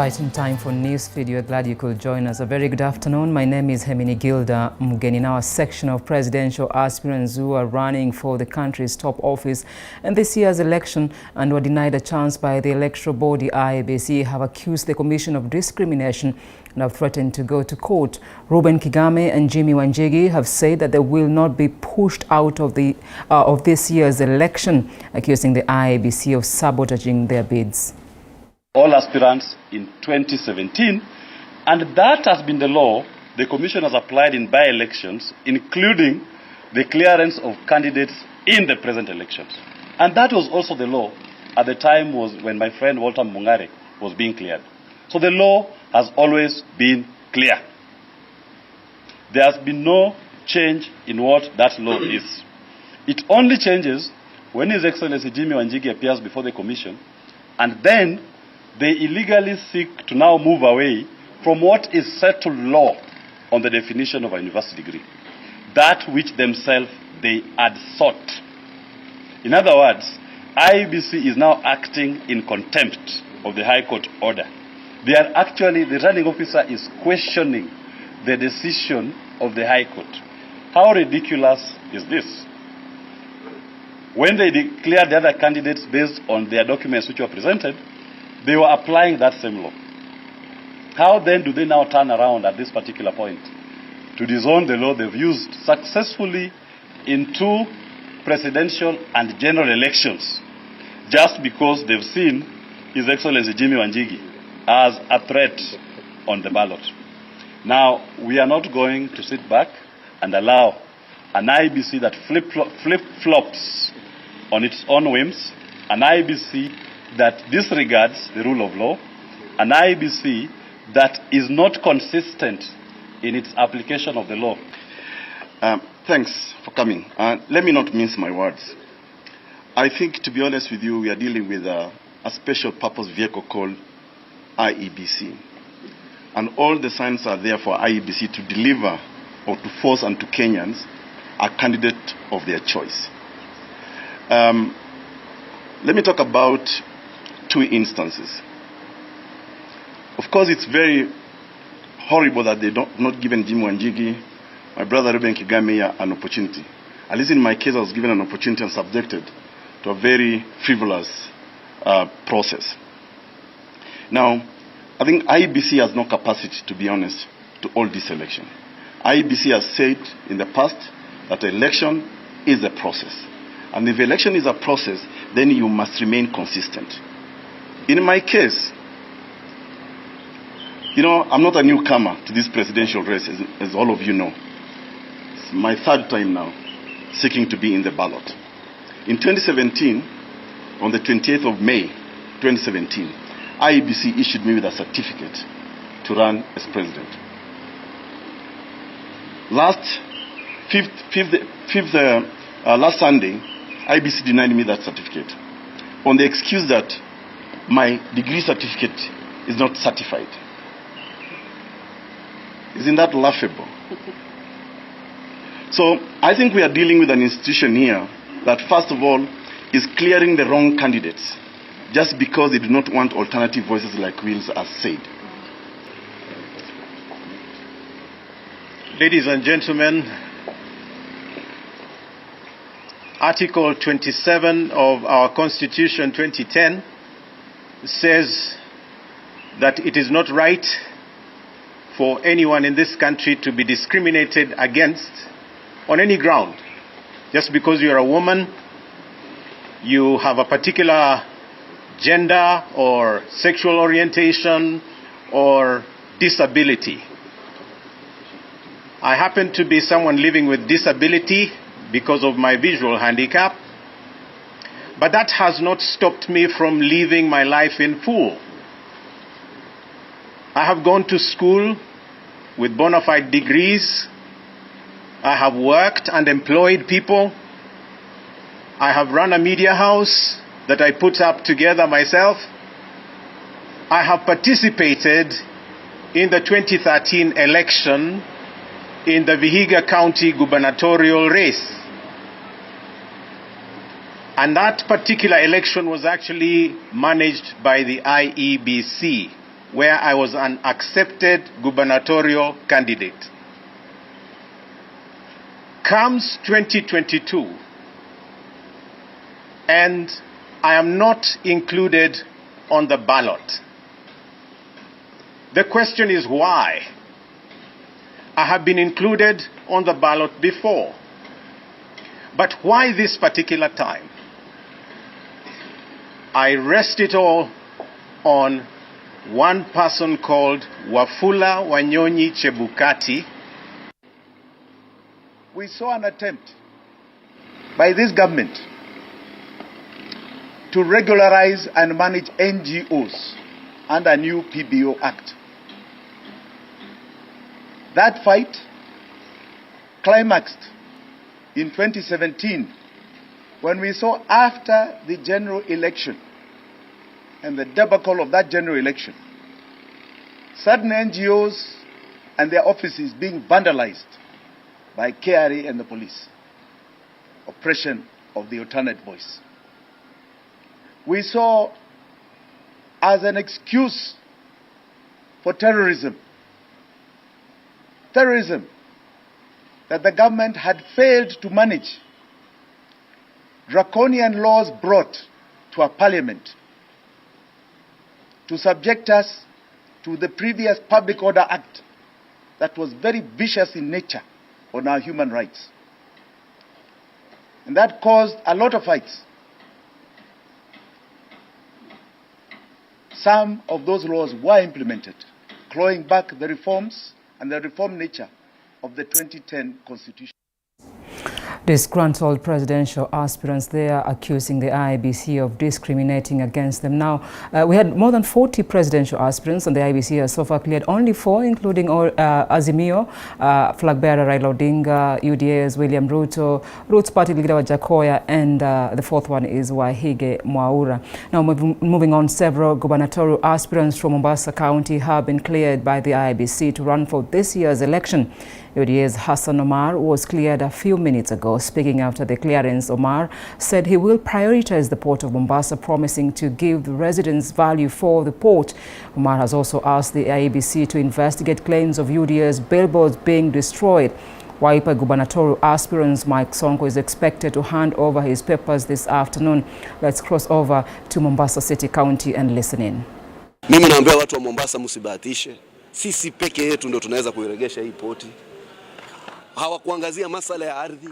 Exciting time for NEWSFEED. We're glad you could join us. A very good afternoon. My name is Hemini Gilda Mugeni. In our section of presidential aspirants who are running for the country's top office in this year's election and were denied a chance by the electoral body IEBC have accused the Commission of discrimination and have threatened to go to court. Reuben Kigame and Jimmy Wanjigi have said that they will not be pushed out of this year's election, accusing the IEBC of sabotaging their bids. All aspirants in 2017, and that has been the law the Commission has applied in by-elections, including the clearance of candidates in the present elections. And that was also the law at the time when my friend Walter Mungare was being cleared. So the law has always been clear. There has been no change in what that law is. It only changes when His Excellency Jimmy Wanjigi appears before the Commission, and then they illegally seek to now move away from what is settled law on the definition of a university degree, that which themselves they had sought. In other words, IEBC is now acting in contempt of the High Court order. They are actually, the returning officer is questioning the decision of the High Court. How ridiculous is this? When they declared the other candidates based on their documents which were presented, they were applying that same law. How then do they now turn around at this particular point to disown the law they've used successfully in 2 presidential and general elections just because they've seen His Excellency Jimmy Wanjigi as a threat on the ballot? Now, we are not going to sit back and allow an IEBC that flip-flops on its own whims, an IEBC that disregards the rule of law, an IEBC that is not consistent in its application of the law. Thanks for coming. Let me not mince my words. I think, to be honest with you, we are dealing with a special purpose vehicle called IEBC. And all the signs are there for IEBC to deliver or to force onto Kenyans a candidate of their choice. Let me talk about 2 instances. Of course, it's very horrible that they not given Jimmy Wanjigi, my brother Reuben Kigame, an opportunity. At least in my case, I was given an opportunity and subjected to a very frivolous process. Now, I think IEBC has no capacity, to be honest, to hold this election. IEBC has said in the past that election is a process. And if election is a process, then you must remain consistent. In my case, I'm not a newcomer to this presidential race, as all of you know. It's my 3rd time now seeking to be in the ballot. In 2017, on the 28th of May, 2017, IEBC issued me with a certificate to run as president. Last Sunday, IEBC denied me that certificate on the excuse that my degree certificate is not certified. Isn't that laughable? So I think we are dealing with an institution here that, first of all, is clearing the wrong candidates just because they do not want alternative voices like Wills has said. Ladies and gentlemen, Article 27 of our Constitution 2010 says that it is not right for anyone in this country to be discriminated against on any ground. Just because you're a woman, you have a particular gender or sexual orientation or disability. I happen to be someone living with disability because of my visual handicap, but that has not stopped me from living my life in full. I have gone to school with bona fide degrees. I have worked and employed people. I have run a media house that I put up together myself. I have participated in the 2013 election in the Vihiga County gubernatorial race. And that particular election was actually managed by the IEBC. where I was an accepted gubernatorial candidate. Comes 2022, and I am not included on the ballot. The question is why? I have been included on the ballot before, but why this particular time? I rest it all on one person called Wafula Wanyonyi Chebukati. We saw an attempt by this government to regularize and manage NGOs under a new PBO Act. That fight climaxed in 2017 when we saw, after the general election and the debacle of that general election, certain NGOs and their offices being vandalized by KRA and the police. Oppression of the alternate voice. We saw, as an excuse for terrorism, that the government had failed to manage, draconian laws brought to our parliament to subject us to the previous Public Order Act that was very vicious in nature on our human rights. And that caused a lot of fights. Some of those laws were implemented, clawing back the reforms and the reform nature of the 2010 Constitution. Disgruntled presidential aspirants there accusing the IEBC of discriminating against them. Now, we had more than 40 presidential aspirants, and the IEBC has so far cleared only 4, including Azimio, flag bearer Raila Odinga, UDA's William Ruto, Roots Party leader Wajakoya, and the 4th one is Wahige Mwaura. Now, moving on, several gubernatorial aspirants from Mombasa County have been cleared by the IEBC to run for this year's election. UDA's Hassan Omar was cleared a few minutes ago. Speaking after the clearance, Omar said he will prioritize the port of Mombasa, promising to give the residents value for the port. Omar has also asked the IEBC to investigate claims of UDA's billboards being destroyed. Wiper gubernatorial aspirant Mike Sonko is expected to hand over his papers this afternoon. Let's cross over to Mombasa City County and listen in. Mimi naambia watu wa Mombasa msibahatishe. Sisi peke yetu ndio tunaweza kuiregesha hii poti. Hawakuangazia masala ya ardhi.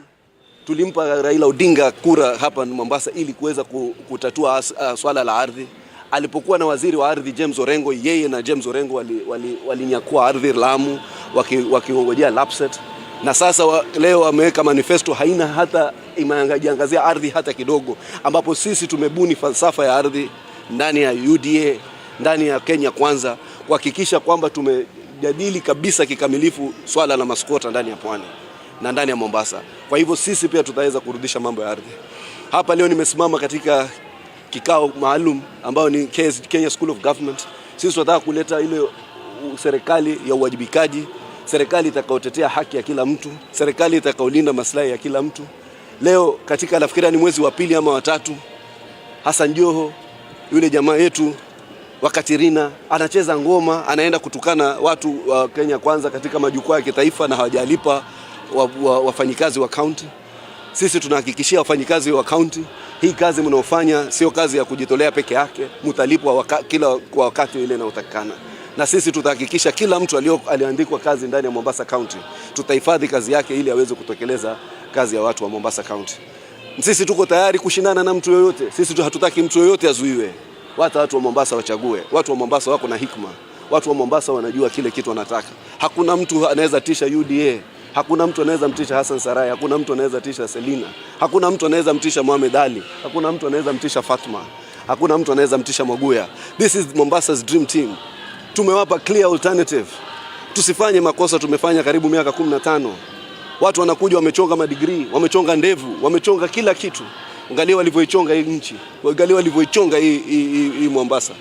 Tulimpa Raila Odinga kura hapa Mombasa ili kuweza kutatua swala la ardhi. Alipokuwa na waziri wa ardhi James Orengo, yeye na James Orengo walinyakua ardhi Lamu wakiongojea lapset. Na sasa leo wameweka manifesto haina hata imeangazia ardhi hata kidogo, ambapo sisi tumebuni falsafa ya ardhi ndani ya UDA, ndani ya Kenya Kwanza, kuhakikisha kwamba tumejadili kabisa kikamilifu swala la maskota ndani ya pwani na ndani ya Mombasa. Kwa hivyo sisi pia tutaweza kurudisha mambo ya ardhi. Hapa leo nimesimama katika kikao maalum ambao ni Kenya School of Government. Sisi tunataka kuleta ile serikali ya uwajibikaji, serikali itakayotetea haki ya kila mtu, serikali itakayolinda maslahi ya kila mtu. Leo katika nafikiri ni mwezi wa 2 ama wa 3, Hassan Joho yule jamaa yetu Wakatirina anacheza ngoma, anaenda kutukana watu wa Kenya Kwanza katika majukwaa ya kitaifa na hawajalipa wafanyikazi wa county. Sisi tunahakikishia wafanyikazi wa county, hii kazi mnaofanya sio kazi ya kujitolea peke yake, mtalipwa kila kwa wakati ile unaotakana. Na sisi tutahakikisha kila mtu aliandikwa kazi ndani ya Mombasa County, tutahifadhi kazi yake ili aweze kutekeleza kazi ya watu wa Mombasa County. Sisi tuko tayari kushindana na mtu yoyote. Sisi hatutaki mtu yoyote azuiwe. Watu wa Mombasa wachague. Watu wa Mombasa wako na hikma. Watu wa Mombasa wanajua kile kitu wanataka. Hakuna mtu anaweza tisha UDA. Hakuna mtu anaweza mtisha Hassan Sarai. Hakuna mtu anaweza tisha Selina. Hakuna mtu anaweza mtisha Mohamed Ali. Hakuna mtu anaweza mtisha Fatma. Hakuna mtu anaweza mtisha Maguya. This is Mombasa's dream team. Tumewapa clear alternative. Tusifanye makosa tumefanya karibu miaka 15. Watu wanakuja wamechonga madigrii, wamechonga ndevu, wamechonga kila kitu. Angalia walivyoichonga hii nchi. Angalia walivyoichonga hii Mombasa.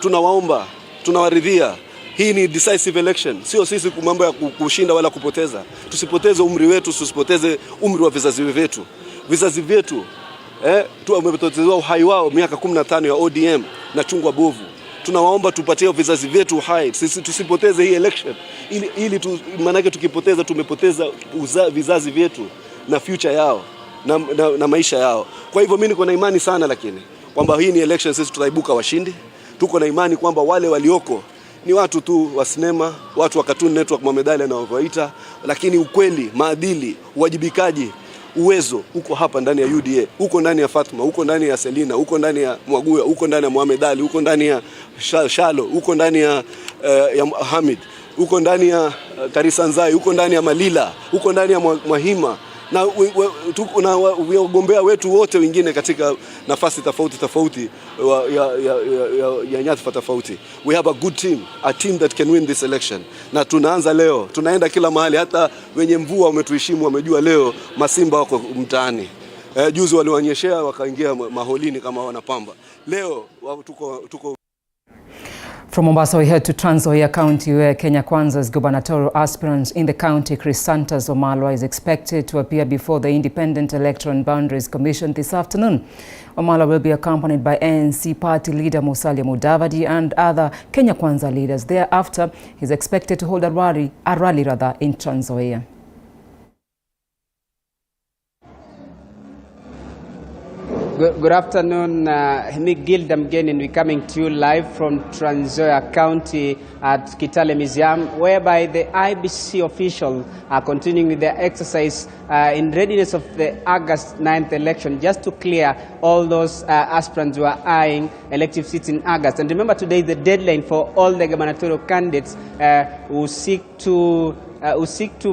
Tunawaomba, tunawaridhia. Hii ni decisive election. Sio sisi mambo ya kushinda wala kupoteza. Tusipoteze umri wetu, tusipoteze umri wa vizazi vyetu. Vizazi vyetu tu wamepoteza uhai wao miaka 15 ya ODM na chungwa bovu. tunawaomba tupatie vizazi vyetu hai, sisi tusipoteze hii election, ili manake tukipoteza tumepoteza vizazi vyetu na future yao na maisha yao. Kwa hivyo mimi niko na imani sana lakini kwamba hii ni election, sisi tutaibuka washindi. Tuko na imani kwamba wale walioko ni watu tu wa sinema, watu wa Cartoon Network Mwamedali na wavaita, lakini ukweli, maadili, uwajibikaji, uwezo uko hapa ndani ya UDA, uko ndani ya Fatma, uko ndani ya Selina, uko ndani ya Mwaguya, uko ndani ya Mwamedali, uko ndani ya Shalo, uko ndani ya Hamid, uko ndani ya Karisa Nzai, uko ndani ya Malila, uko ndani ya Mwahima na wagombea wetu wote wengine katika nafasi tofauti ya nyadhifa tofauti. We have a good team, a team that can win this election. Na tunaanza leo, tunaenda kila mahali, hata wenye mvua wametuheshimu, wamejua leo masimba wako mtaani. Juzi walionyeshea wakaingia maholini kama wanapamba. Leo tuko From Mombasa, we head to Trans Nzoia County, where Kenya Kwanza's gubernatorial aspirant in the county, Chrysantas Wamalwa, is expected to appear before the Independent Electoral and Boundaries Commission this afternoon. Wamalwa will be accompanied by ANC party leader Musalia Mudavadi and other Kenya Kwanza leaders. Thereafter, he is expected to hold a rally in Trans Nzoia. Good afternoon, Gilda Mgeni, and we're coming to you live from Trans Nzoia County at Kitale Museum, whereby the IEBC officials are continuing with their exercise in readiness of the August 9th election, just to clear all those aspirants who are eyeing elective seats in August. And remember, today is the deadline for all the gubernatorial candidates who seek to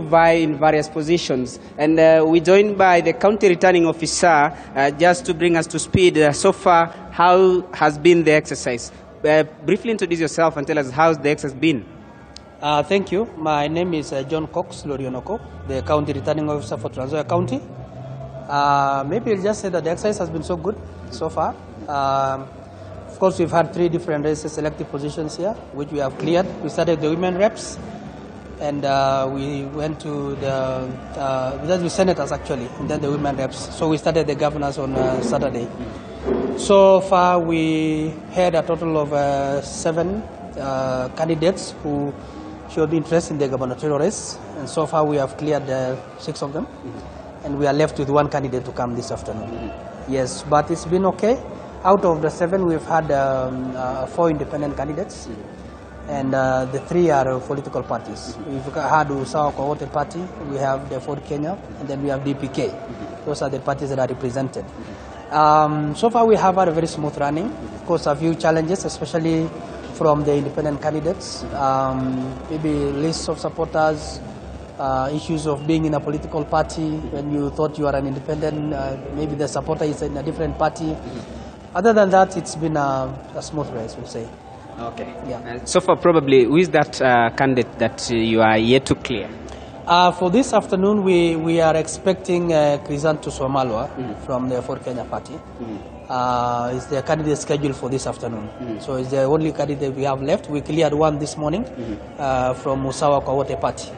vie in various positions. And we're joined by the county returning officer just to bring us to speed. So far, how has been the exercise? Briefly introduce yourself and tell us how's the exercise been. Thank you. My name is John Cox Lorionoko, the county returning officer for Trans Nzoia County. Maybe I'll just say that the exercise has been so good so far. Of course, we've had 3 different races, selective positions here, which we have cleared. We started the women reps, and we went to the senators actually, and then the women reps. So we started the governors on Saturday. So far we had a total of 7 candidates who showed interest in the gubernatorial race, and so far we have cleared 6 of them, and we are left with 1 candidate to come this afternoon. Yes, but it's been okay. Out of the 7, we've had 4 independent candidates, and the 3 are political parties. We've had Usawa kwa Wote party, we have the Ford Kenya, and then we have DPK. Those are the parties that are represented. So far we have had a very smooth running. Of course, a few challenges, especially from the independent candidates, maybe lists of supporters, issues of being in a political party when you thought you are an independent, maybe the supporter is in a different party. Other than that, it's been a smooth race, we'll say. Okay. Yeah. So far, probably, who is that candidate that you are yet to clear? For this afternoon, we are expecting Chrysantas Wamalwa from the Ford Kenya party. Is the candidate scheduled for this afternoon. So it's the only candidate we have left. We cleared 1 this morning from Usawa kwa Wote party.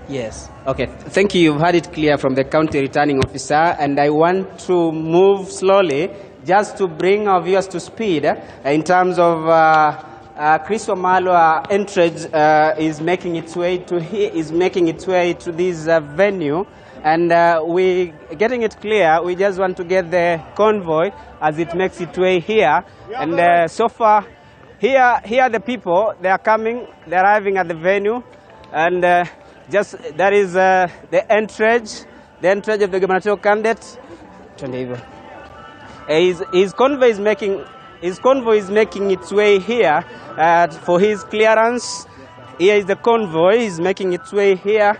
Yes. Okay, thank you. You've had it clear from the county returning officer, and I want to move slowly just to bring our viewers to speed in terms of Chris Wamalwa entrance is making its way to this venue, and we getting it clear. We just want to get the convoy as it makes its way here, and so far here the people, they are coming, they're arriving at the venue, and just that is the entrance of the gubernatorial candidate. His convoy is making its way here for his clearance. Here is the convoy is making its way here.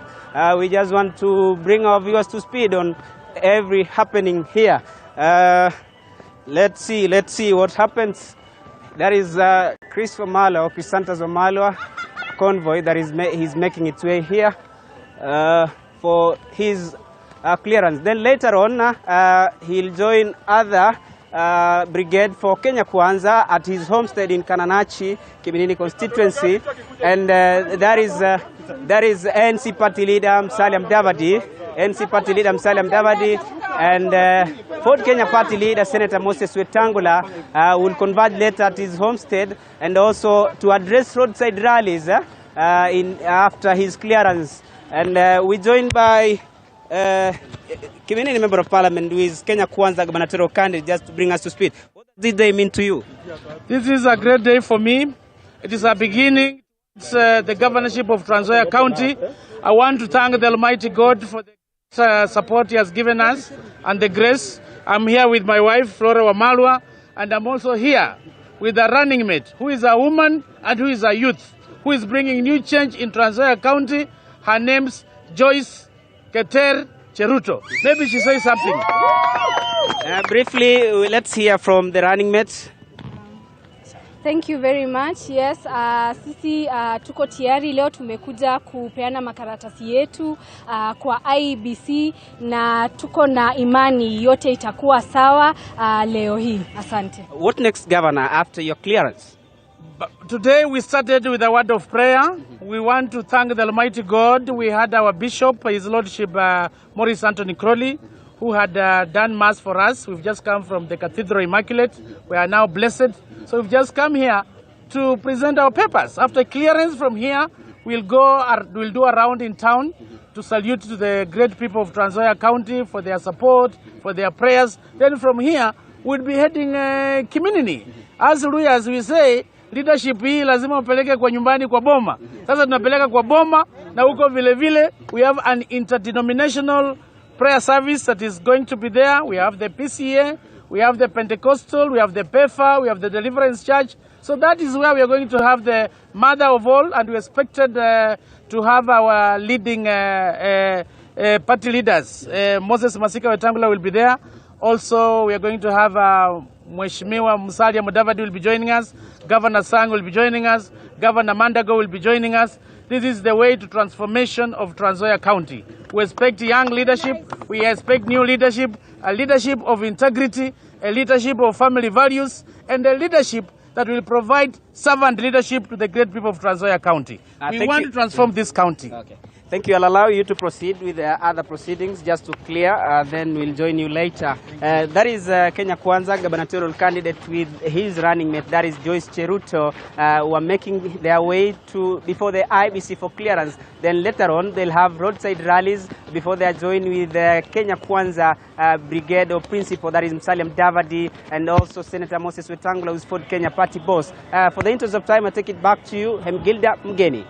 We just want to bring our viewers to speed on every happening here. Let's see what happens. That is Chris Wamalwa, or Chrysantas Wamalwa convoy that he's making its way here for his clearance. Then later on, he'll join other brigade for Kenya Kwanza at his homestead in Kananachi, Kiminini constituency, and that is NC party leader Musalia Mudavadi, and Ford Kenya Party leader, Senator Moses Wetangula, will converge later at his homestead and also to address roadside rallies after his clearance. And we're joined by Kimini, Member of Parliament, who is Kenya KWANZA gubernatorial candidate, just to bring us to speed. What does this day mean to you? This is a great day for me. It is a beginning. It's the governorship of Trans Nzoia County. I want to thank the Almighty God for the support He has given us and the grace. I'm here with my wife, Flora Wamalwa, and I'm also here with a running mate, who is a woman and who is a youth, who is bringing new change in Trans Nzoia County. Her name's Joyce Keter Cheruto. Maybe she says something. Briefly, let's hear from the running mate. Thank you very much. Yes, sisi tuko tayari leo, tumekuja kupeana makaratasi yetu kwa IEBC na tuko na imani yote itakuwa sawa leo hii. Asante. What next, Governor, after your clearance? Today we started with a word of prayer. We want to thank the Almighty God. We had our Bishop, His Lordship Maurice Anthony Crowley, who had done Mass for us. We've just come from the Cathedral Immaculate. We are now blessed. So we've just come here to present our papers. After clearance from here, we'll do a round in town to salute to the great people of Trans Nzoia County for their support, for their prayers. Then from here, we'll be heading Kiminini. As we say, leadership hii lazima upeleke kwa nyumbani kwa boma. Sasa tunapeleka kwa boma na huko vile vile we have an interdenominational prayer service that is going to be there. We have the PCA, we have the Pentecostal, we have the PEFA, we have the Deliverance Church. So that is where we are going to have the mother of all, and we expected to have our leading party leaders. Moses Masika Wetangula will be there. Also, we are going to have Mheshimiwa Musalia Mudavadi will be joining us. Governor Sang will be joining us. Governor Mandago will be joining us. This is the way to transformation of Trans Nzoia County. We expect young leadership. We expect new leadership, a leadership of integrity, a leadership of family values, and a leadership that will provide servant leadership to the great people of Trans Nzoia County. We want to transform this county. Okay. Thank you. I'll allow you to proceed with other proceedings just to clear, then we'll join you later. That is Kenya KWANZA gubernatorial candidate with his running mate, that is Joyce Cheruto, who are making their way to before the IEBC for clearance. Then later on, they'll have roadside rallies before they are joined with Kenya KWANZA brigade or principal, that is Musalia Mudavadi, and also Senator Moses Wetangula, who's Ford Kenya Party boss. For the interest of time, I take it back to you, Hemgilda Mgeni.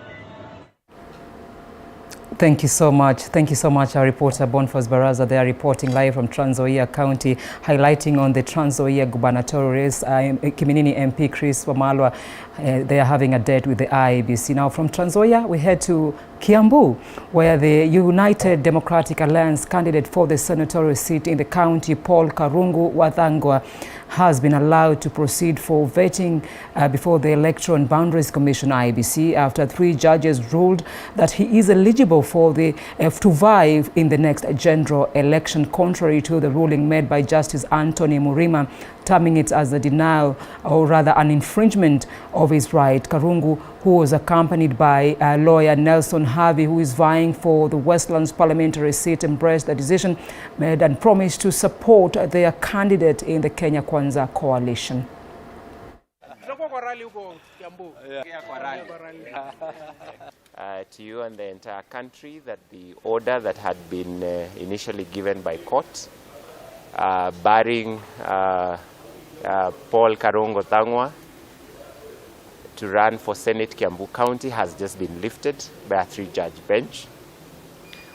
Thank you so much. Thank you so much, our reporter Boniface Baraza. They are reporting live from Trans Nzoia County, highlighting on the Trans Nzoia gubernatorial race. Kiminini MP Chris Wamalwa, they are having a date with the IEBC. Now from Trans Nzoia, we head to Kiambu, where the United Democratic Alliance candidate for the senatorial seat in the county, Paul Karungu Wathangwa, has been allowed to proceed for vetting before the Electoral and Boundaries Commission IEBC after 3 judges ruled that he is eligible for the to vie in the next general election, contrary to the ruling made by Justice Anthony Murima, terming it as a denial, or rather an infringement of his right. Karungu, who was accompanied by lawyer Nelson Harvey, who is vying for the Westlands parliamentary seat, embraced the decision made and promised to support their candidate in the Kenya KWANZA coalition. To you and the entire country, that the order that had been initially given by court barring Paul Karungu Wathangwa to run for Senate Kiambu County has just been lifted by a 3-judge bench.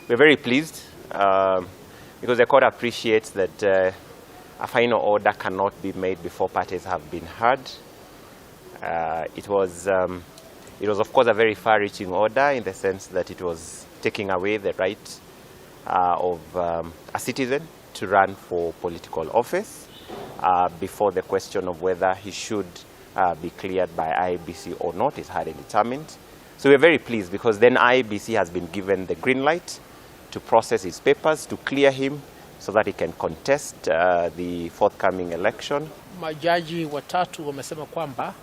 We're very pleased because the court appreciates that a final order cannot be made before parties have been heard. It was of course a very far-reaching order in the sense that it was taking away the right of a citizen to run for political office before the question of whether he should be cleared by IEBC or not is hardly determined. So we're very pleased because then IEBC has been given the green light to process his papers, to clear him so that he can contest the forthcoming election. Majaji watatu wamesema kwamba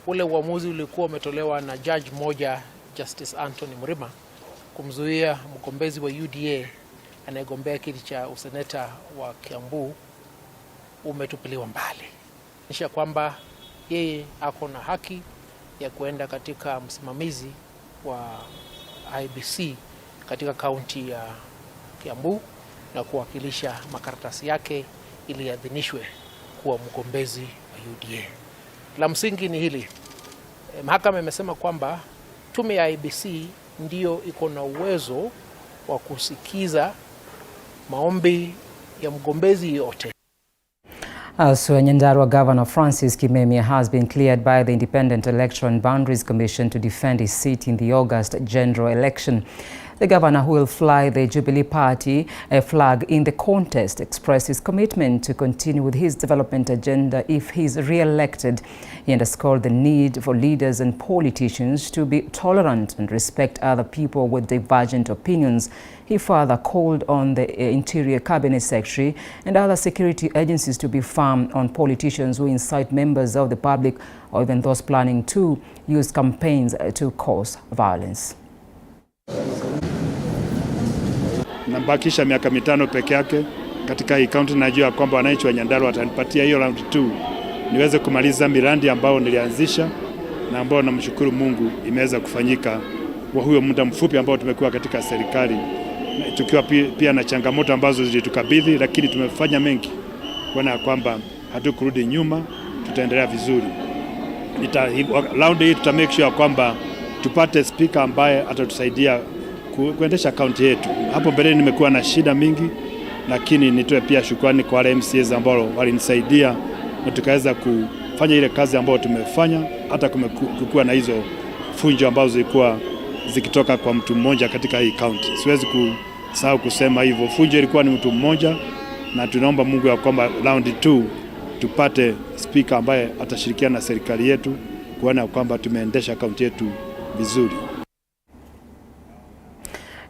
ule uamuzi ulikuwa umetolewa na judge moja, Justice Anthony Murima, kumzuia mgombezi wa UDA anayegombea kiti cha useneta wa Kiambu umetupiliwa mbali. Nisha kwamba yeye ako na haki ya kuenda katika msimamizi wa IEBC katika kaunti ya Kiambu na kuwakilisha makaratasi yake ili yaadhinishwe kuwa mgombezi wa UDA. La msingi ni hili. Mahakama imesema kwamba tume ya IEBC ndiyo iko na uwezo wa kusikiza maombi ya mgombezi yote. Also, Nyandarua Governor Francis Kimemia has been cleared by the Independent Election and Boundaries Commission to defend his seat in the August general election. The governor, who will fly the Jubilee Party flag in the contest, expressed his commitment to continue with his development agenda if he is re-elected. He underscored the need for leaders and politicians to be tolerant and respect other people with divergent opinions. He further called on the Interior Cabinet Secretary and other security agencies to be firm on politicians who incite members of the public or even those planning to use campaigns to cause violence. Nabakisha miaka 5 peke yake katika hii kaunti. Najua kwamba wananchi wa Nyandarua watanipatia hiyo round 2 niweze kumaliza miradi ambao nilianzisha na ambao namshukuru Mungu imeweza kufanyika kwa huyo muda mfupi ambao tumekuwa katika serikali, tukiwa pia na changamoto ambazo zilitukabidhi, lakini tumefanya mengi kuona kwamba hatukurudi nyuma, tutaendelea vizuri. Round hii tuta make sure kwamba tupate speaker ambaye atatusaidia kuendesha kaunti yetu. Hapo mbele nimekuwa na shida mingi, lakini nitoe pia shukrani kwa wale MCAs ambao walinisaidia na tukaweza kufanya ile kazi ambayo tumefanya, hata kumekuwa na hizo funjo ambazo zilikuwa zikitoka kwa mtu mmoja katika hii kaunti. Siwezi kusahau kusema hivyo, funjo ilikuwa ni mtu mmoja, na tunaomba Mungu ya kwamba round 2 tupate speaker ambaye atashirikiana na serikali yetu kuona kwamba tumeendesha kaunti yetu vizuri.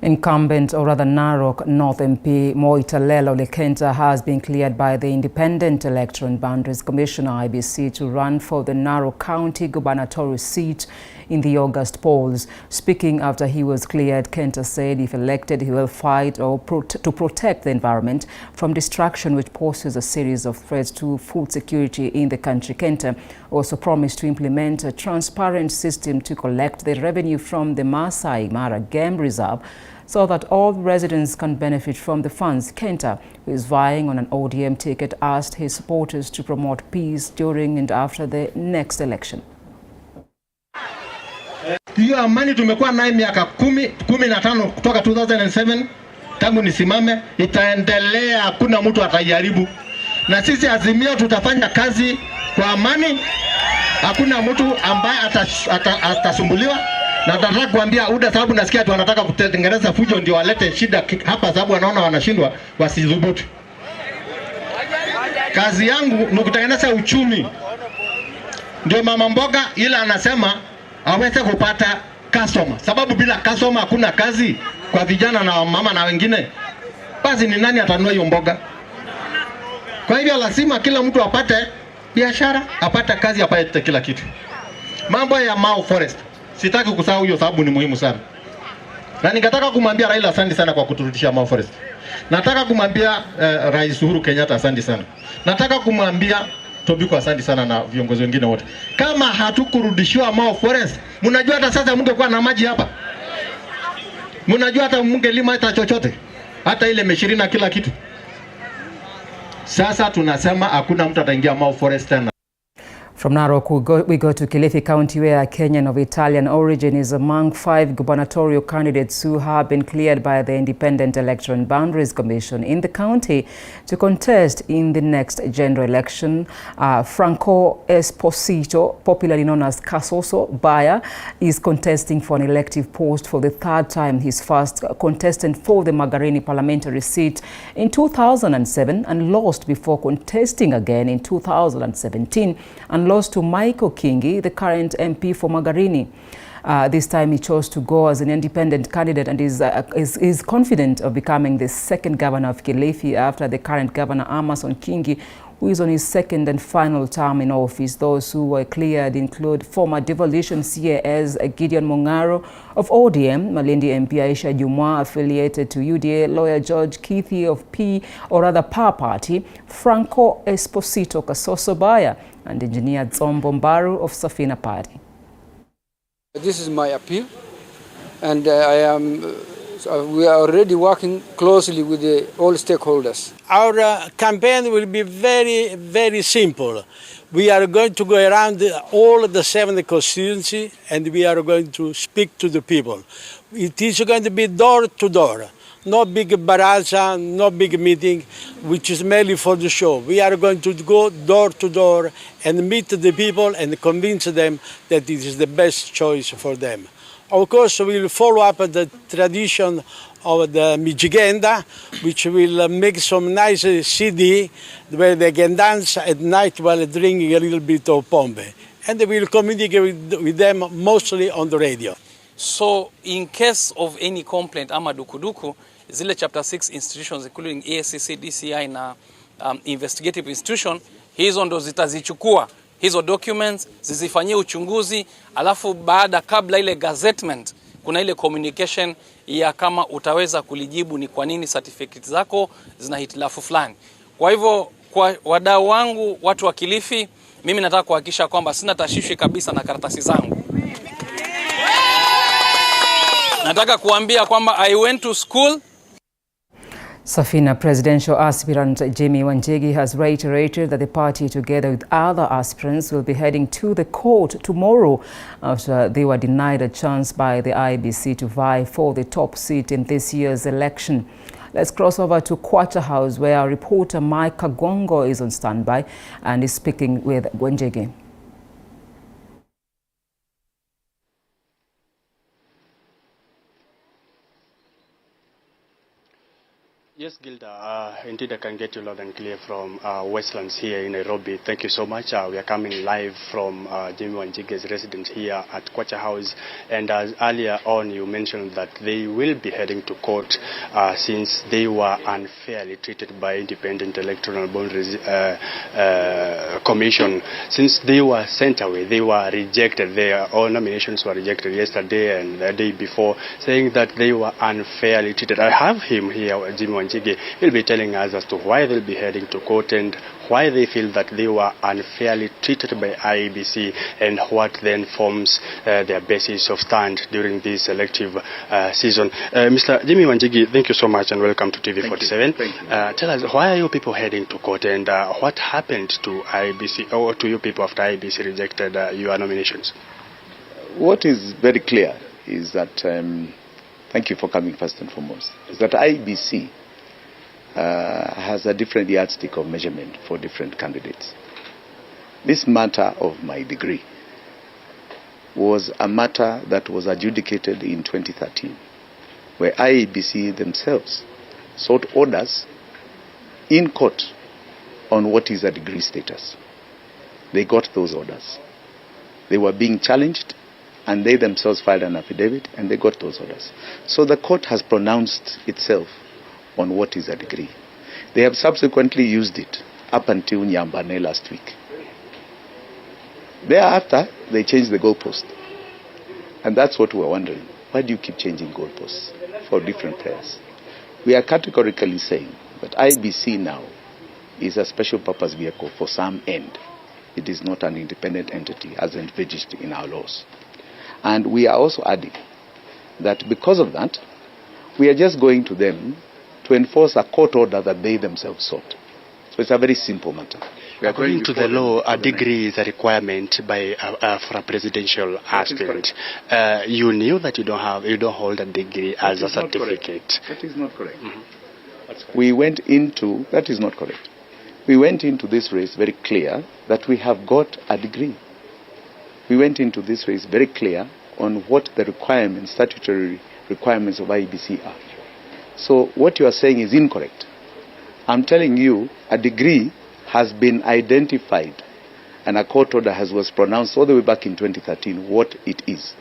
Incumbent, or rather Narok North MP Moitalelo Lekenta has been cleared by the Independent Election and Boundaries Commission IEBC to run for the Narok County gubernatorial seat in the August polls. Speaking after he was cleared, Kenta said if elected he will fight to protect the environment from destruction which poses a series of threats to food security in the country. Kenta also promised to implement a transparent system to collect the revenue from the Masai Mara Game Reserve so that all residents can benefit from the funds. Kenta, who is vying on an ODM ticket, asked his supporters to promote peace during and after the next election. Hiyo amani tumekuwa nayo miaka 15 kutoka 2007 tangu nisimame, itaendelea, hakuna mtu atajaribu. Na sisi Azimio tutafanya kazi kwa amani, hakuna mtu ambaye atasumbuliwa. Na nataka kuambia UDA, sababu nasikia tu wanataka kutengeneza fujo ndio walete shida hapa, sababu wanaona wanashindwa, wasidhubutu. Kazi yangu ni kutengeneza uchumi. Ndio mama mboga ila anasema aweze kupata customer, sababu bila customer hakuna kazi kwa vijana na mama na wengine. Basi ni nani atanunua hiyo mboga? Kwa hivyo lazima kila mtu apate biashara, apate kazi, apate kila kitu. Mambo ya Mau Forest sitaki kusahau hiyo, sababu ni muhimu sana. Na ningetaka kumwambia Raila asante sana kwa kuturudishia Mau Forest. Nataka kumwambia Rais Uhuru Kenyatta asante sana. Nataka kumwambia Tobiko asante sana na viongozi wengine wote. Kama hatukurudishiwa Mau Forest, mnajua hata sasa mngekuwa na maji hapa. Mnajua hata mngelima hata chochote. Hata ile M20 na kila kitu. Sasa tunasema hakuna mtu ataingia Mau Forest tena. From Narok, we go to Kilifi County, where a Kenyan of Italian origin is among 5 gubernatorial candidates who have been cleared by the Independent Election and Boundaries Commission in the county to contest in the next general election. Franco Esposito, popularly known as Kasoso Baya, is contesting for an elective post for the 3rd time. His first contestant for the Magarini parliamentary seat in 2007 and lost before contesting again in 2017 and lost to Michael Kingi, the current MP for Magarini. This time he chose to go as an independent candidate and is confident of becoming the 2nd governor of Kilifi after the current governor Amason Kingi who is on his second and final term in office. Those who were cleared include former devolution CAS Gideon Mongaro of ODM, Malindi MP Aisha Jumwa affiliated to UDA, lawyer George Kithi of PAR Party, Franco Esposito Kasosobaya, and engineer Zombo Mbaru of Safina Party. This is my appeal, and we are already working closely with all stakeholders. Our campaign will be very, very simple. We are going to go around all the 7 constituencies, and we are going to speak to the people. It is going to be door to door. No big baraza, no big meeting, which is mainly for the show. We are going to go door to door and meet the people and convince them that it is the best choice for them. Of course, we will follow up the tradition of the Mijigenda, which will make some nice CD where they can dance at night while drinking a little bit of pombe. And we will communicate with them mostly on the radio. So in case of any complaint ama dukuduku, zile chapter 6 institutions including ASCC, DCI na investigative institution, hizo ndo zitazichukua hizo documents, zizifanyie uchunguzi, alafu kabla ile gazettement, kuna ile communication ya kama utaweza kulijibu ni kwa nini certificate zako zina hitilafu fulani. Kwa hivyo kwa wadau wangu, watu wa Kilifi, mimi nataka kuhakikisha kwamba sina tashwishi kabisa na karatasi zangu. Nataka kuambia kwamba I went to school. Safina presidential aspirant Jimmy Wanjigi has reiterated that the party, together with other aspirants, will be heading to the court tomorrow after they were denied a chance by the IEBC to vie for the top seat in this year's election. Let's cross over to Kwacha House, where our reporter Mike Kagongo is on standby and is speaking with Wanjigi. Yes, Gilda, indeed I can get you loud and clear from Westlands here in Nairobi. Thank you so much. We are coming live from Jimmy Wanjigi's residence here at Kwacha House. And as earlier on you mentioned that they will be heading to court since they were unfairly treated by Independent Electoral Bond Commission. Since they were sent away, they were rejected. Their all nominations were rejected yesterday and the day before, saying that they were unfairly treated. I have him here, Jimmy Wanjigi. He'll be telling us as to why they'll be heading to court and why they feel that they were unfairly treated by IEBC and what then forms their basis of stand during this elective season. Mr. Jimmy Wanjigi, thank you so much and welcome to TV47. Tell us, why are you people heading to court and what happened to IEBC or to you people after IEBC rejected your nominations? What is very clear is that, thank you for coming first and foremost, is that IEBC has a different yardstick of measurement for different candidates. This matter of my degree was a matter that was adjudicated in 2013, where IEBC themselves sought orders in court on what is a degree status. They got those orders. They were being challenged, and they themselves filed an affidavit, and they got those orders. So the court has pronounced itself on what is a degree. They have subsequently used it up until Nyambane last week. Thereafter, they changed the goalpost. And that's what we're wondering. Why do you keep changing goalposts for different players? We are categorically saying that IEBC now is a special purpose vehicle for some end. It is not an independent entity as envisaged in our laws. And we are also adding that because of that, we are just going to them to enforce a court order that they themselves sought. So it's a very simple matter. According to the law, a degree is a requirement by for a presidential aspirant. You knew that you don't hold a degree as a certificate. That is not correct. We went into, that is not correct. We went into this race very clear that we have got a degree. We went into this race very clear on what the requirements, statutory requirements of IEBC are. So what you are saying is incorrect. I'm telling you, a degree has been identified and a court order was pronounced all the way back in 2013 what it is.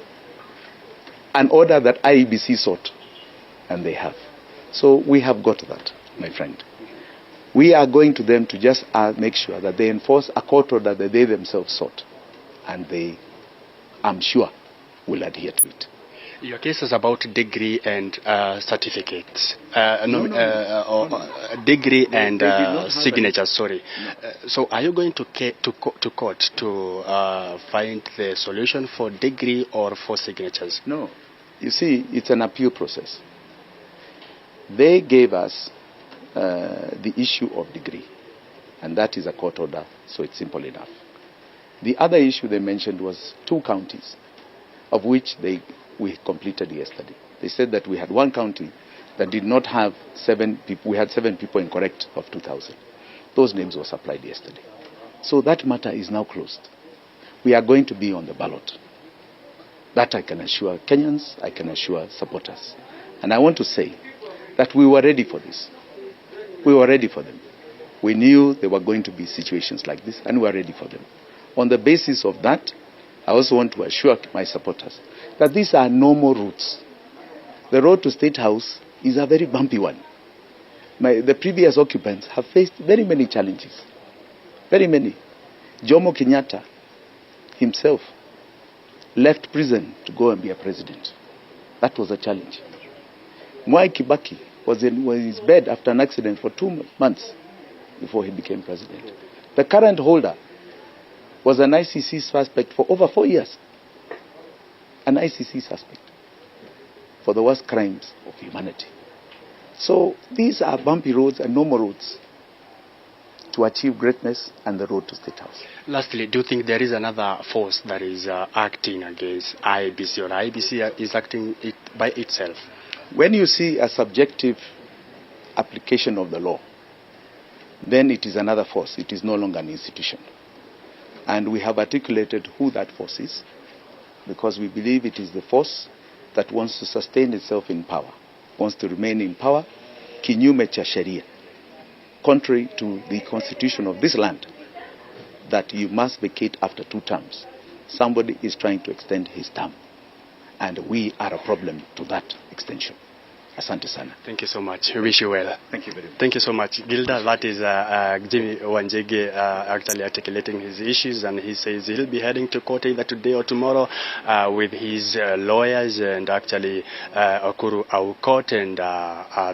An order that IEBC sought, and they have. So we have got that, my friend. We are going to them to just make sure that they enforce a court order that they themselves sought. And they, I'm sure, will adhere to it. Your case is about degree and certificates. Degree and signatures, sorry. So are you going to court to find the solution for degree or for signatures? No. You see, it's an appeal process. They gave us the issue of degree, and that is a court order, so it's simple enough. The other issue they mentioned was 2 counties, of which we completed yesterday. They said that we had 1 county that did not have 7 people. We had 7 people incorrect of 2,000. Those names were supplied yesterday. So that matter is now closed. We are going to be on the ballot. That I can assure Kenyans, I can assure supporters. And I want to say that we were ready for this. We were ready for them. We knew there were going to be situations like this, and we were ready for them. On the basis of that, I also want to assure my supporters that these are normal routes. The road to State House is a very bumpy one. The previous occupants have faced very many challenges. Very many. Jomo Kenyatta himself left prison to go and be a president. That was a challenge. Mwai Kibaki was in his bed after an accident for 2 months before he became president. The current holder was an ICC suspect for over 4 years. An ICC suspect for the worst crimes of humanity. So these are bumpy roads and normal roads to achieve greatness and the road to State House. Lastly, do you think there is another force that is acting against IEBC, or IEBC is acting by itself? When you see a subjective application of the law, then it is another force. It is no longer an institution. And we have articulated who that force is, because we believe it is the force that wants to sustain itself in power, wants to remain in power, kinyume cha sheria, contrary to the constitution of this land, that you must vacate after 2 terms. Somebody is trying to extend his term, and we are a problem to that extension. Asante sana. Thank you so much. We wish you well. Thank you very much. Thank you so much. Gilda, that is Jimmy Wanjigi actually articulating his issues, and he says he'll be heading to court either today or tomorrow with his lawyers and actually Okuru Aukot and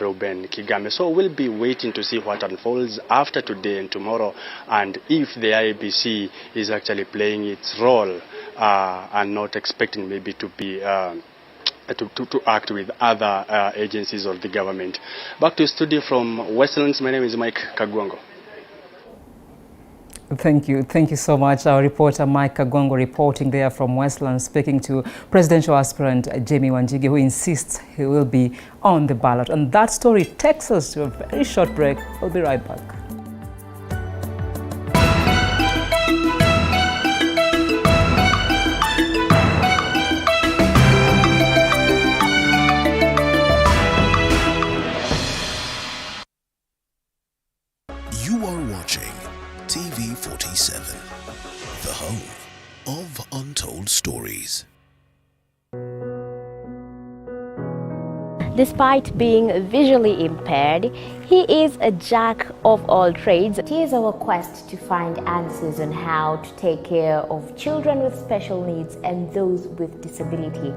Ruben Kigame. So we'll be waiting to see what unfolds after today and tomorrow, and if the IEBC is actually playing its role and not expecting maybe to be to act with other agencies of the government. Back to studio from Westlands, my name is Mike Kagwango. Thank you so much. Our reporter Mike Kagwango reporting there from Westlands, speaking to presidential aspirant Jamie Wanjigi, who insists he will be on the ballot. And that story takes us to a very short break. We'll be right back. Stories. Despite being visually impaired, he is a jack of all trades. It is our quest to find answers on how to take care of children with special needs and those with disability.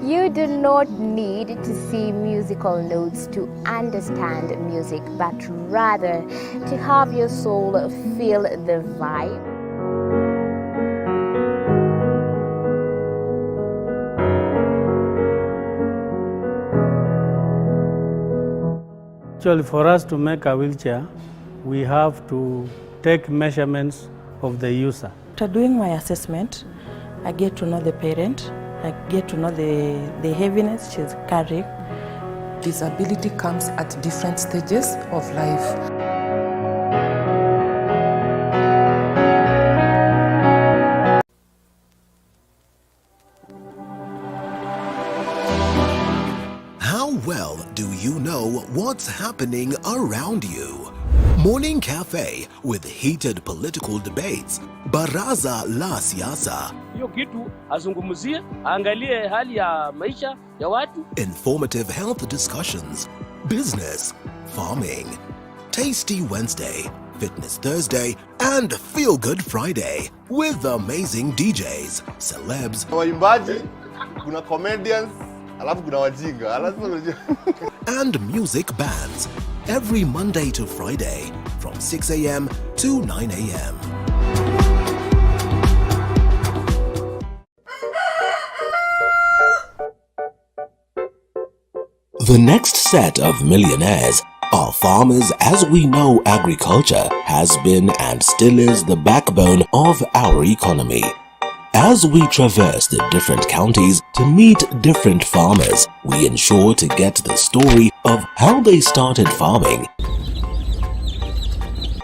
You do not need to see musical notes to understand music, but rather to have your soul feel the vibe. Actually, for us to make a wheelchair, we have to take measurements of the user. After doing my assessment, I get to know the parent, I get to know the heaviness she's carrying. Disability comes at different stages of life. Well, do you know what's happening around you? Morning Cafe with heated political debates. Baraza la Siasa. Hiyo kitu azungumzie, angalie hali ya maisha ya watu. Informative health discussions. business, farming, Tasty Wednesday, Fitness Thursday, and Feel Good Friday with amazing DJs, celebs, waimbaji, kuna comedians, alafu kuna wajinga, and music bands every Monday to Friday from 6 a.m. to 9 a.m. The next set of millionaires are farmers, as we know agriculture has been and still is the backbone of our economy. As we traverse the different counties to meet different farmers, we ensure to get the story of how they started farming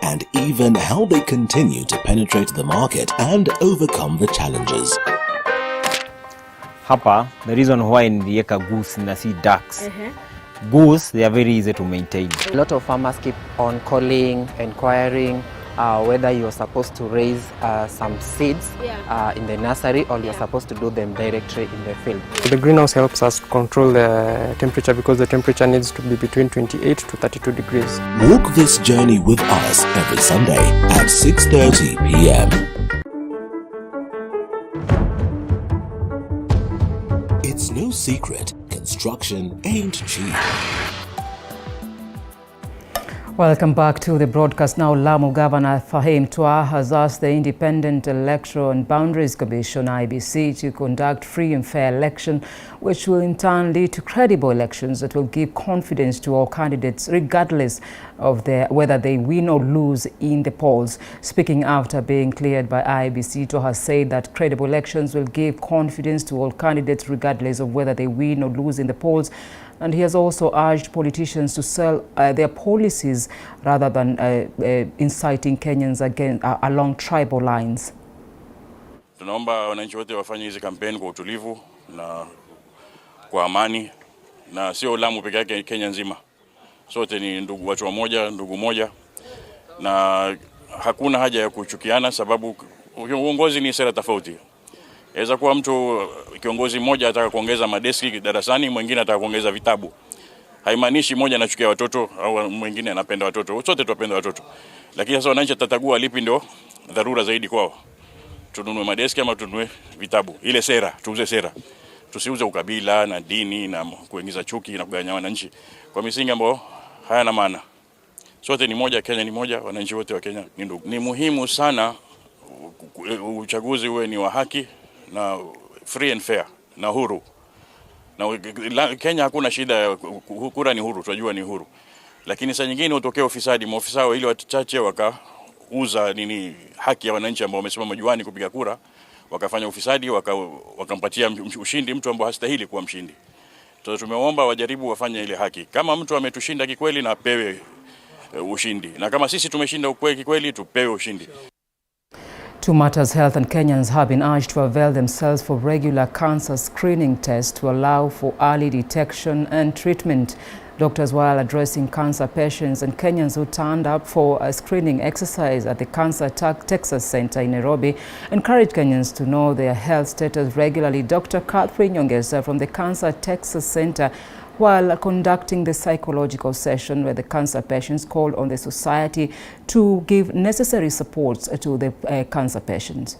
and even how they continue to penetrate the market and overcome the challenges. Hapa, the reason why nilieka goose na si ducks. Goose, they are very easy to maintain. A lot of farmers keep on calling, inquiring whether you're supposed to raise some seeds in the nursery or you're supposed to do them directly in the field. The greenhouse helps us control the temperature because the temperature needs to be between 28 to 32 degrees. Walk this journey with us every Sunday at 6:30 p.m. It's no secret, construction ain't cheap. Welcome back to the broadcast. Now, LAMU Governor Fahim Tuah has asked the Independent Electoral and Boundaries Commission, IEBC, to conduct free and fair election, which will in turn lead to credible elections that will give confidence to all candidates, regardless of whether they win or lose in the polls. Speaking after being cleared by IEBC, Tuah has said that credible elections will give confidence to all candidates, regardless of whether they win or lose in the polls. And he has also urged politicians to sell their policies rather than inciting Kenyans along tribal lines. Tunaomba wananchi wote wafanye hizi kampeni kwa utulivu na kwa amani, na sio Lamu peke yake, Kenya nzima. Sote ni ndugu, watu wamoja, ndugu moja, na hakuna haja ya kuchukiana sababu uongozi ni sera tofauti. Inaweza kuwa mtu kiongozi mmoja ataka kuongeza madeski darasani, mwingine ataka kuongeza vitabu. Haimaanishi mmoja anachukia watoto au mwingine anapenda watoto. Sote tunapenda watoto. Lakini sasa wananchi tatagua lipi ndio dharura zaidi kwao. Tununue madeski ama tununue vitabu. Ile sera, tuuze sera. Tusiuze ukabila na dini na kuingiza chuki na kugawanya wananchi kwa misingi ambayo hayana maana. Sote ni moja, Kenya ni moja, wananchi wote wa Kenya ni ndugu. Ni muhimu sana uchaguzi uwe ni wa haki na free and fair na huru. Na Kenya hakuna shida, kura ni huru, tunajua ni huru. Lakini saa nyingine utokea ufisadi, maofisa wa ile wachache wakauza haki ya wananchi ambao wamesimama juani kupiga kura, wakafanya ufisadi, wakampatia ushindi mtu ambaye hastahili kuwa mshindi. Tumeomba wajaribu wafanye ile haki. Kama mtu ametushinda kikweli na apewe ushindi. Na kama sisi tumeshinda kikweli tupewe ushindi. To Matters Health, and Kenyans have been urged to avail themselves for regular cancer screening tests to allow for early detection and treatment. Doctors, while addressing cancer patients and Kenyans who turned up for a screening exercise at the Cancer Texas Center in Nairobi, encourage Kenyans to know their health status regularly. Dr. Catherine Nyongesa from the Cancer Texas Center, while conducting the psychological session where the cancer patients called on the society to give necessary supports to the cancer patients.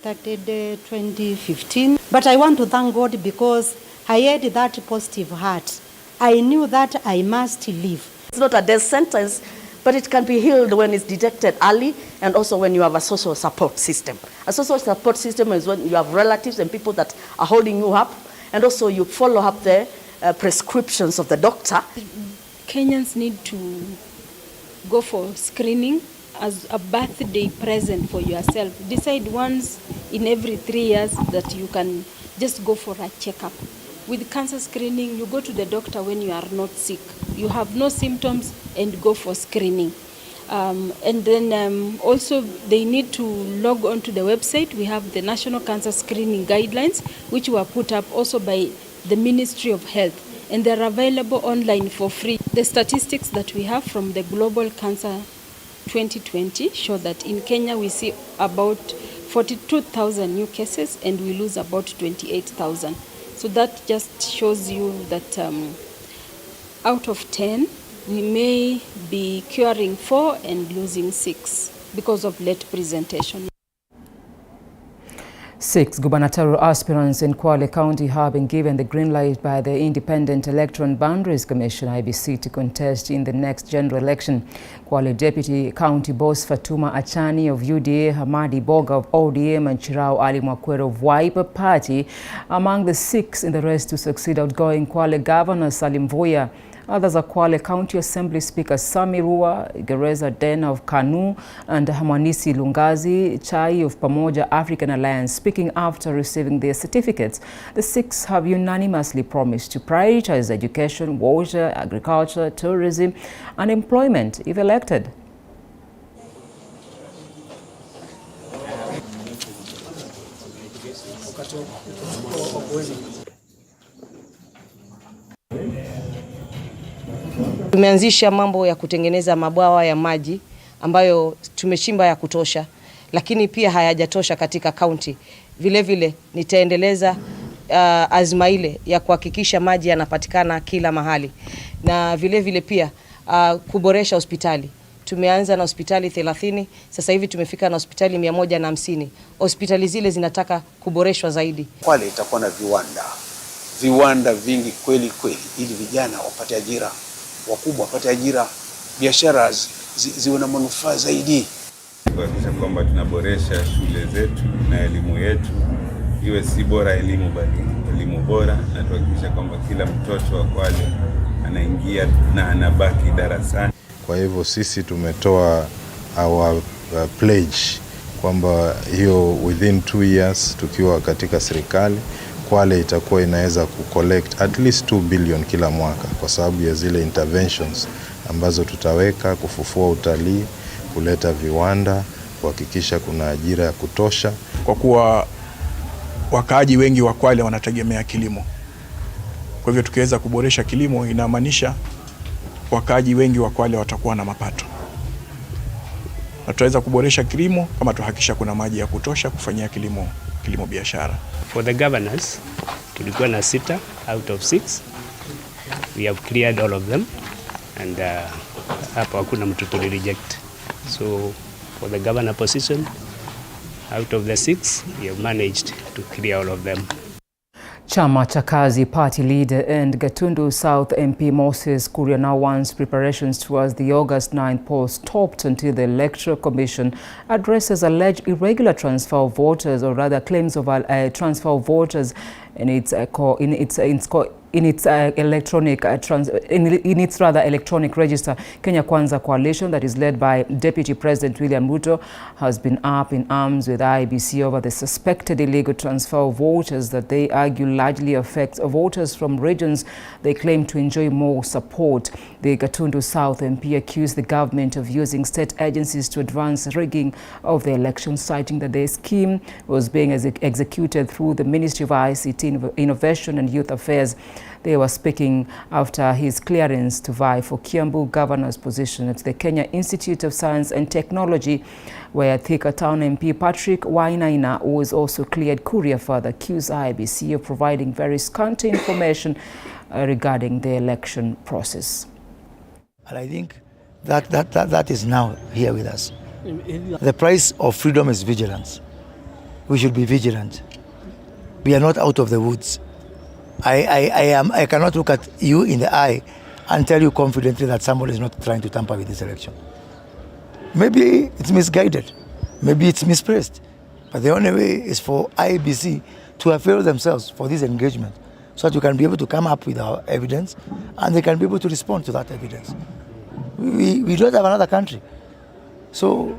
Started 2015, but I want to thank God because I had that positive heart. I knew that I must live. It's not a death sentence, but it can be healed when it's detected early and also when you have a social support system. A social support system is when you have relatives and people that are holding you up, and also you follow up the prescriptions of the doctor. Kenyans need to go for screening as a birthday present for yourself. Decide once in every 3 years that you can just go for a checkup. With cancer screening, you go to the doctor when you are not sick. You have no symptoms and go for screening. And then also they need to log on to the website. We have the National Cancer Screening Guidelines, which were put up also by the Ministry of Health, and they're available online for free. The statistics that we have from the Global Cancer 2020 show that in Kenya we see about 42,000 new cases and we lose about 28,000. So that just shows you that out of 10, we may be curing 4 and losing 6 because of late presentation. 6 gubernatorial aspirants in KWALE County have been given the green light by the Independent Electoral and Boundaries Commission IEBC to contest in the next general election. KWALE Deputy County Boss Fatuma Achani of UDA, Hamadi Boga of ODM and Chirao Ali Mwakwero of Wiper Party among the 6 in the race to succeed outgoing KWALE Governor Salim Voya. Others are KWALE County Assembly Speaker Sami Rua, Gereza Den of Kanu, and Hamwanisi Lungazi Chai of Pamoja African Alliance. Speaking after receiving their certificates, the 6 have unanimously promised to prioritize education, water, agriculture, tourism, and employment if elected. Tumeanzisha mambo ya kutengeneza mabwawa ya maji ambayo tumechimba ya kutosha, lakini pia hayajatosha katika kaunti. Vile vile nitaendeleza azma ile ya kuhakikisha maji yanapatikana kila mahali, na vile vile pia kuboresha hospitali. Tumeanza na hospitali 30, sasa hivi tumefika na hospitali 150. Hospitali zile zinataka kuboreshwa zaidi. KWALE itakuwa na viwanda vingi kweli kweli, ili vijana wapate ajira, wakubwa wapate ajira, biashara ziwe na manufaa zaidi. Kuhakikisha kwamba tunaboresha shule zetu na elimu yetu iwe si bora elimu bali elimu bora, na tuhakikisha kwamba kila mtoto wa KWALE anaingia na anabaki darasani. Kwa hivyo sisi tumetoa our pledge kwamba hiyo within 2 years tukiwa katika serikali, KWALE itakuwa inaweza kucollect at least 2 billion kila mwaka kwa sababu ya zile interventions ambazo tutaweka kufufua utalii, kuleta viwanda, kuhakikisha kuna ajira ya kutosha. Kwa kuwa wakaaji wengi wa KWALE wanategemea kilimo. Kwa hivyo tukiweza kuboresha kilimo, inamaanisha wakaaji wengi wa KWALE watakuwa na mapato. Na tutaweza kuboresha kilimo kama tuhakikisha kuna maji ya kutosha kufanyia kilimo biashara. For the governors, tulikuwa na 6 out of 6. We have cleared all of them, and hapa hakuna mtu tuli reject. So for the governor position, out of the 6, we have managed to clear all of them. Chama cha Kazi party leader and Gatundu South MP Moses Kuria now wants preparations towards the August 9th poll stopped until the Electoral Commission addresses alleged irregular transfer of voters, or rather claims of transfer of voters in its electronic register. Kenya Kwanza coalition that is led by Deputy President William Ruto has been up in arms with IEBC over the suspected illegal transfer of voters that they argue largely affects voters from regions they claim to enjoy more support. The Gatundu South MP accused the government of using state agencies to advance rigging of the election, citing that the scheme was being executed through the Ministry of ICT, Innovation and Youth Affairs. They were speaking after his clearance to vie for Kiambu governor's position at the Kenya Institute of Science and Technology, where Thika Town MP Patrick Wainaina, who was also cleared, Kuria further accused IEBC of providing very scanty information regarding the election process. And I think that is now here with us. The price of freedom is vigilance. We should be vigilant. We are not out of the woods. I cannot look at you in the eye and tell you confidently that somebody is not trying to tamper with this election. Maybe it's misguided. Maybe it's misplaced. But the only way is for IEBC to avail themselves for this engagement so that we can be able to come up with our evidence and they can be able to respond to that evidence. We don't have another country. So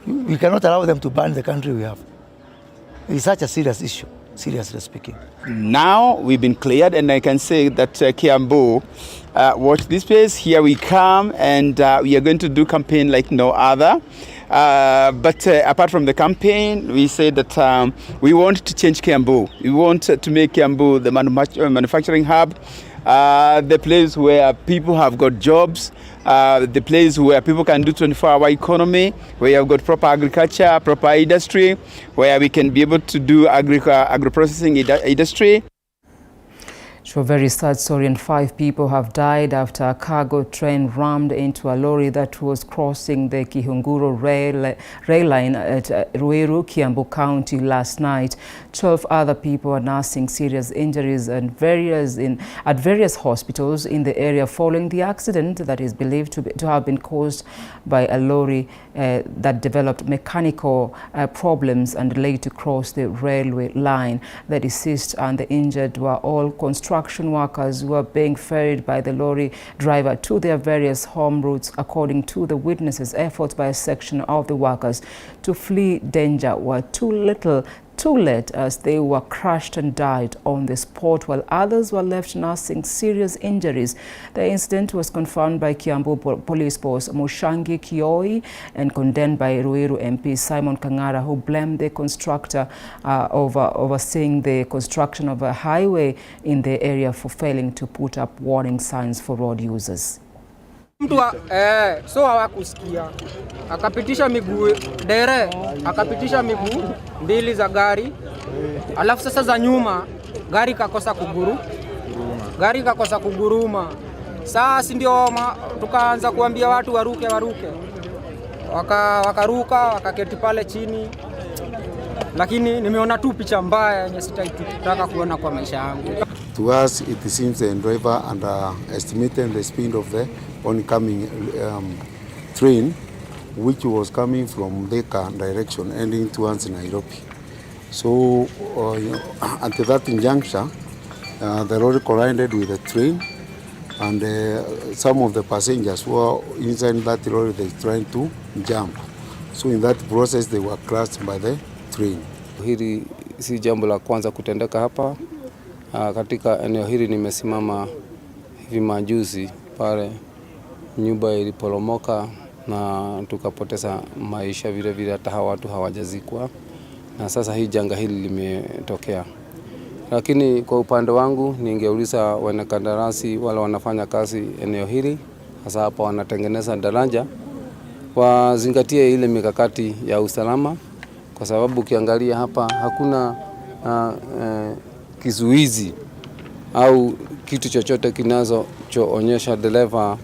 we cannot allow them to ban the country we have. It's such a serious issue, seriously speaking. Now we've been cleared, and I can say that Kiambu, watch this space. Here we come, and we are going to do campaign like no other. But apart from the campaign, we say that we want to change Kiambu. We want to make Kiambu the manufacturing hub, the place where people have got jobs, the place where people can do 24-hour economy, where you have got proper agriculture, proper industry, where we can be able to do agro-processing industry. To a very sad story, and 5 people have died after a cargo train rammed into a lorry that was crossing the Kihunguro rail line at RUIRU, Kiambu County last night. 12 other people are nursing serious injuries at various hospitals in the area following the accident that is believed to have been caused by a lorry that developed mechanical problems and delayed to cross the railway line. The deceased and the injured were all construction workers who were being ferried by the lorry driver to their various home routes. According to the witnesses, efforts by a section of the workers to flee danger were too late as they were crushed and died on the spot, while others were left nursing serious injuries. The incident was confirmed by Kiambu Police Boss Mushangi Kioi and condemned by RUIRU MP Simon Kangara, who blamed the constructor overseeing the construction of a highway in the area for failing to put up warning signs for road users. So hawakusikia, akapitisha miguu dere, akapitisha miguu mbili za gari, alafu sasa za nyuma gari kakosa kuguruma. Sasa ndio tukaanza kuambia watu waruke, wakaruka wakaketi pale chini, lakini nimeona tu picha mbaya yenye sitataka kuona kwa maisha yangu. To us, it seems the driver underestimated the speed of the oncoming train, which was coming from Thika direction, ending towards Nairobi. So, at that juncture, the lorry collided with the train, and some of the passengers who were inside that lorry, they tried to jump. So, in that process, they were crushed by the train. Hili si jambo la kwanza kutendeka hapa. Katika eneo hili nimesimama hivi majuzi pale nyumba iliporomoka na tukapoteza maisha vile hata hawa watu hawajazikwa, na sasa hii janga hili limetokea. Lakini kwa upande wangu ningeuliza wanakandarasi wale wanafanya kazi eneo hili, hasa hapa wanatengeneza daraja, wazingatie ile mikakati ya usalama, kwa sababu ukiangalia hapa hakuna kizuizi au kitu chochote kinachoonyesha dereva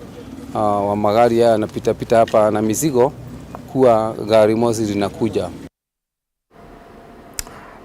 wa magari haya anapita hapa na mizigo kuwa gari moshi linakuja.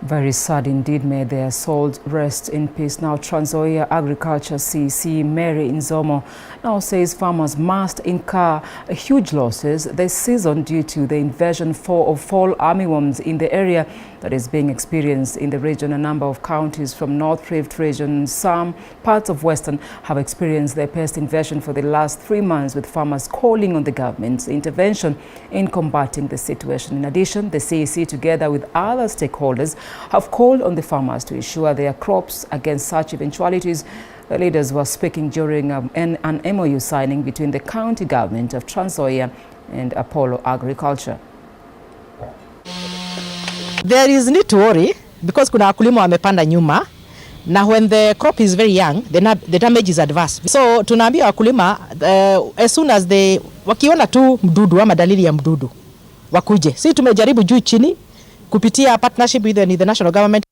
Very sad indeed. May their souls rest in peace. Now, NZOIA Agriculture CC Mary Nzomo now says farmers must incur huge losses this season due to the invasion of fall armyworms in the area that is being experienced in the region. A number of counties from North Rift region, some parts of Western, have experienced the pest invasion for the last 3 months, with farmers calling on the government's intervention in combating the situation. In addition, the CEC, together with other stakeholders, have called on the farmers to ensure their crops against such eventualities. The leaders were speaking during an MOU signing between the county government of NZOIA and Apollo Agriculture. There is need to worry because kuna wakulima wamepanda nyuma, na when the crop is very young, the damage is adverse. So tunaambia wakulima as soon as wakiona tu mdudu ama dalili ya mdudu wakuje. Sisi tumejaribu juu chini kupitia partnership with the national government.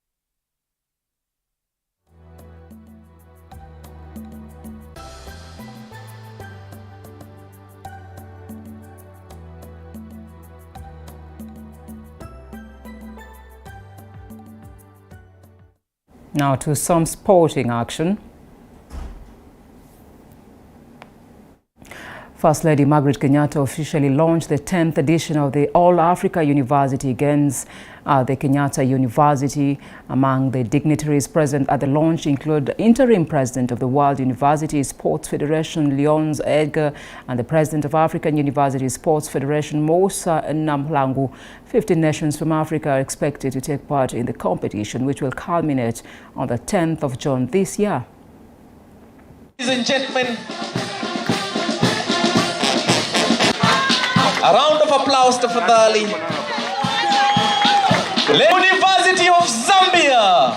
Now to some sporting action. First Lady Margaret Kenyatta officially launched the 10th edition of the All Africa University Games at the Kenyatta University. Among the dignitaries present at the launch include interim president of the World University Sports Federation, Leons Edgar, and the president of African University Sports Federation, Musa Namhlangu. 15 nations from Africa are expected to take part in the competition, which will culminate on the 10th of June this year. Ladies and gentlemen, a round of applause to Fadhali. University of Zambia.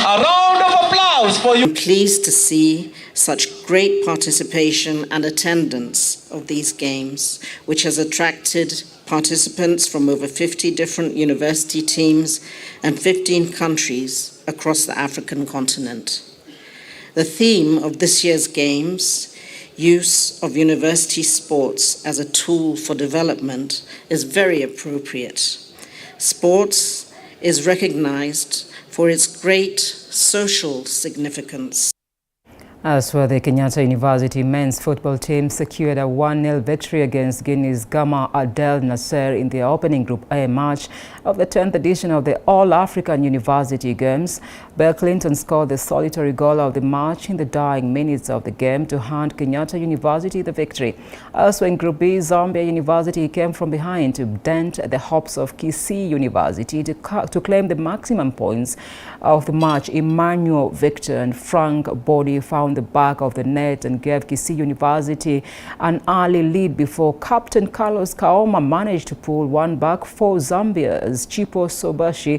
A round of applause for you. I'm pleased to see such great participation and attendance of these games, which has attracted participants from over 50 different university teams and 15 countries across the African continent. The theme of this year's Games, use of university sports as a tool for development, is very appropriate. Sports is recognized for its great social significance. As for the Kenyatta University men's football team secured a 1-0 victory against Guinea's Gama Adel Nasser in the opening Group A match of the 10th edition of the All-African University Games. Bill Clinton scored the solitary goal of the match in the dying minutes of the game to hand Kenyatta University the victory. Also in Group B, Zambia University came from behind to dent the hopes of Kisii University to claim the maximum points of the match. Emmanuel Victor and Frank Body found the back of the net and gave Kisii University an early lead before Captain Carlos Kaoma managed to pull one back for Zambia's Chipo Sobashi